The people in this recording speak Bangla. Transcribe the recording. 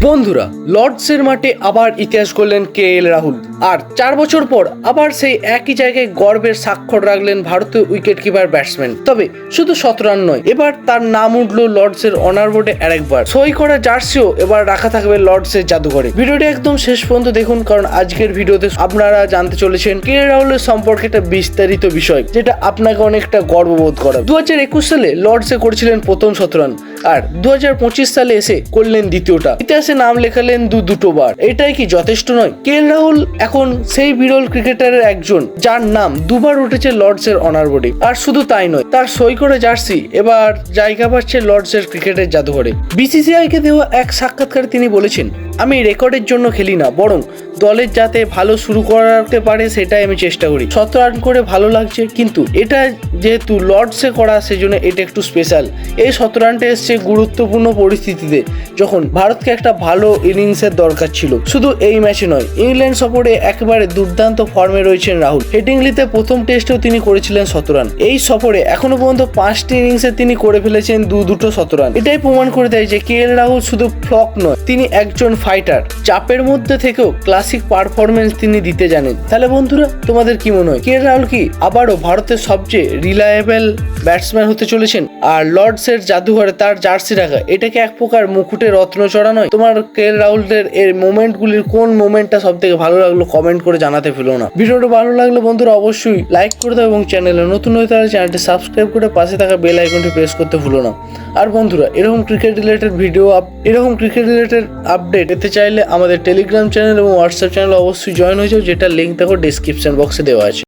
বন্ধুরা, লর্ডসের মাঠে আবার ইতিহাস গড়লেন KL রাহুল। আর 4 বছর পর আবার সেই একই জায়গায় গর্বের স্বাক্ষর রাখলেন ভারতীয় উইকেট কিপার ব্যাটসম্যান। তবে শুধু 17 রান নয়, এবার তার নাম উঠলো লর্ডসের অনার বোর্ডে আরেকবার। সই করা জার্সিও এবার রাখা থাকবে লর্ডসের জাদুঘরে। ভিডিওটি একদম শেষ পর্যন্ত দেখুন, কারণ আজকের ভিডিওতে আপনারা জানতে চলেছেন KL রাহুলের সম্পর্কে একটা বিস্তারিত বিষয়, যেটা আপনাকে অনেকটা গর্ববোধ করাবে। 2021 সালে লর্ডসে করেছিলেন প্রথম 17 রান, আর 2025 সালে এসে করলেন দ্বিতীয়টা। ইতিহাসে নাম লেখালেন দুটোবার। এটাই কি যথেষ্ট নয়? KL রাহুল এখন সেই বিরল ক্রিকেটারের একজন যার নাম দুবার উঠেছে লর্ডসের অনার বোর্ডে। আর শুধু তাই নয়, তার সই করা জার্সি এবার জায়গা পাচ্ছে লর্ডসের ক্রিকেটের জাদুঘরে। BCCI কে দেওয়া এক সাক্ষাৎকারে তিনি বলেছেন, আমি রেকর্ডের জন্য খেলি না, বরং দলের যাতে ভালো শুরু করাতে পারে সেটাই আমি চেষ্টা করি। 17 রান করে ভালো লাগছে, কিন্তু এটা যেহেতু লর্ডসে করা সেজন্য এটা একটু স্পেশাল। এই 17 রানটা এসছে গুরুত্বপূর্ণ পরিস্থিতিতে, যখন ভারতকে একটা ভালো ইনিংসের দরকার ছিল। শুধু এই ম্যাচে নয়, ইংল্যান্ড সফরে একেবারে দুর্দান্ত ফর্মে রয়েছেন রাহুল। হেডিংলিতে প্রথম টেস্টেও তিনি করেছিলেন 17 রান। এই সফরে এখনো পর্যন্ত 5টি ইনিংসে তিনি করে ফেলেছেন দুটো 17 রান। এটাই প্রমাণ করে দেয় যে KL রাহুল শুধু ফ্লপ নয়, তিনি একজন ফাইটার। চাপের মধ্যে থেকেও ক্লাসিক পারফরমেন্স তিনি দিতে জানেন। তাহলে বন্ধুরা, তোমাদের কি মনে হয়, KL রাহুল কি আবারও ভারতের সবচেয়ে রিলায়েবল ব্যাটসম্যান হতে চলেছেন? আর লর্ডসের জাদুঘরে তার জার্সি রাখা, এটাকে এক প্রকার মুকুটে রত্নচড়া নয়? তোমার KL রাহুলের এর মোমেন্টগুলির কোন মোমেন্টটা সব থেকে ভালো লাগলো কমেন্ট করে জানাতে ভুলো না। ভিডিওটা ভালো লাগলে বন্ধুরা অবশ্যই লাইক করে দাও, এবং চ্যানেলে নতুন হয়ে তাহলে চ্যানেলটি সাবস্ক্রাইব করে পাশে থাকা বেল আইকনটি প্রেস করতে ভুলো না। আর বন্ধুরা, এরকম ক্রিকেট রিলেটেড আপডেট পেতে চাইলে আমাদের টেলিগ্রাম চ্যানেল এবং হোয়াটসঅ্যাপ চ্যানেল অবশ্যই জয়েন হয়ে যাও, যেটা লিঙ্ক দেখো ডেসক্রিপশন বক্সে দেওয়া আছে।